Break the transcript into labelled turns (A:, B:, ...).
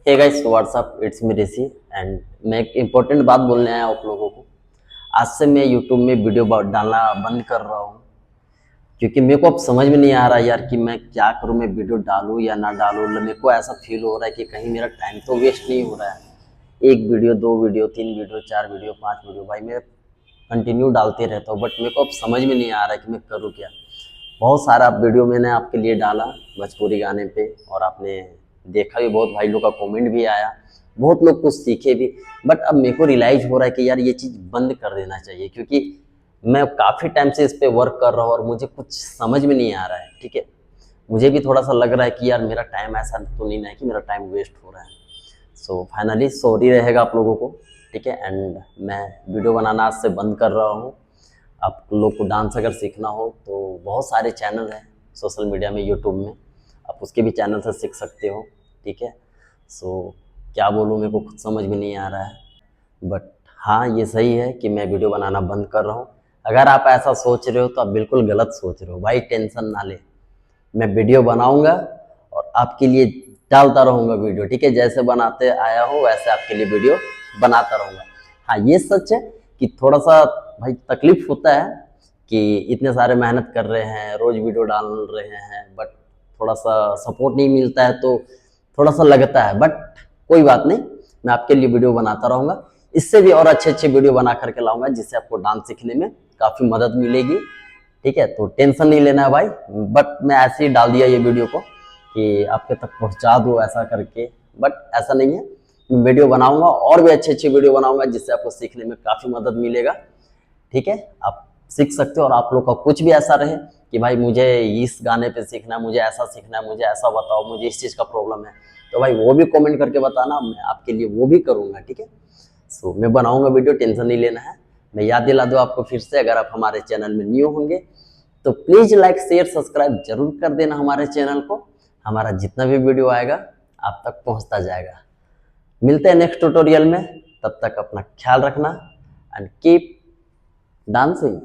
A: Hey guys what's up, it's me Rishi and मैं एक important बात बोलने आया आप लोगों को। आज से मैं यूट्यूब में वीडियो डालना बंद कर रहा हूँ क्योंकि मेरे को अब समझ में नहीं आ रहा यार कि मैं क्या करूँ, मैं वीडियो डालूँ या ना डालूँ। मेरे को ऐसा फील हो रहा है कि कहीं मेरा टाइम तो वेस्ट नहीं हो रहा है। एक वीडियो, दो वीडियो, तीन वीडियो, चार वीडियो, पांच वीडियो, भाई मैं कंटिन्यू डालते रहता हूँ, बट मेरे को अब समझ में नहीं आ रहा है कि मैं करूँ क्या। बहुत सारा वीडियो मैंने आपके लिए डाला भोजपुरी गाने पे और आपने देखा भी, बहुत भाई लोग का कमेंट भी आया, बहुत लोग कुछ सीखे भी। बट अब मेरे को रियलाइज हो रहा है कि यार ये चीज़ बंद कर देना चाहिए क्योंकि मैं काफ़ी टाइम से इस पे वर्क कर रहा हूँ और मुझे कुछ समझ में नहीं आ रहा है। ठीक है, मुझे भी थोड़ा सा लग रहा है कि यार मेरा टाइम ऐसा तो नहीं है कि मेरा टाइम वेस्ट हो रहा है। सो फाइनली सॉरी रहेगा आप लोगों को। ठीक है, एंड मैं वीडियो बनाना आज से बंद कर रहा हूँ। आप लोग को डांस अगर सीखना हो तो बहुत सारे चैनल हैं सोशल मीडिया में, यूट्यूब में, आप उसके भी चैनल से सीख सकते हो। ठीक है, सो क्या बोलूँ, मेरे को खुद समझ में नहीं आ रहा है। बट हाँ, ये सही है कि मैं वीडियो बनाना बंद कर रहा हूँ। अगर आप ऐसा सोच रहे हो तो आप बिल्कुल गलत सोच रहे हो भाई, टेंशन ना ले। मैं वीडियो बनाऊंगा और आपके लिए डालता रहूंगा वीडियो। ठीक है, जैसे बनाते आया हो वैसे आपके लिए वीडियो बनाता रहूंगा। हाँ, ये सच है कि थोड़ा सा भाई तकलीफ होता है कि इतने सारे मेहनत कर रहे हैं, रोज वीडियो डाल रहे हैं, बट थोड़ा सा सपोर्ट नहीं मिलता है तो थोड़ा सा लगता है। बट कोई बात नहीं, मैं आपके लिए वीडियो बनाता रहूंगा। इससे भी और अच्छे अच्छे वीडियो बना करके लाऊंगा जिससे आपको डांस सीखने में काफ़ी मदद मिलेगी। ठीक है, तो टेंशन नहीं लेना है भाई। बट मैं ऐसे ही डाल दिया ये वीडियो को कि आपके तक पहुंचा दूँ ऐसा करके, बट ऐसा नहीं है। मैं वीडियो बनाऊंगा और भी अच्छे अच्छे वीडियो बनाऊंगा जिससे आपको सीखने में काफ़ी मदद मिलेगा। ठीक है, आप सीख सकते हो। और आप लोग का कुछ भी ऐसा रहे कि भाई मुझे इस गाने पे सीखना है, मुझे ऐसा सीखना है, मुझे ऐसा बताओ, मुझे इस चीज़ का प्रॉब्लम है, तो भाई वो भी कमेंट करके बताना, मैं आपके लिए वो भी करूँगा। ठीक है, सो मैं बनाऊंगा वीडियो, टेंशन नहीं लेना है। मैं याद दिला दूँ आपको फिर से, अगर आप हमारे चैनल में न्यू होंगे तो प्लीज़ लाइक शेयर सब्सक्राइब जरूर कर देना हमारे चैनल को। हमारा जितना भी वीडियो आएगा आप तक पहुंचता जाएगा। मिलते हैं नेक्स्ट ट्यूटोरियल में, तब तक अपना ख्याल रखना एंड कीप डांसिंग।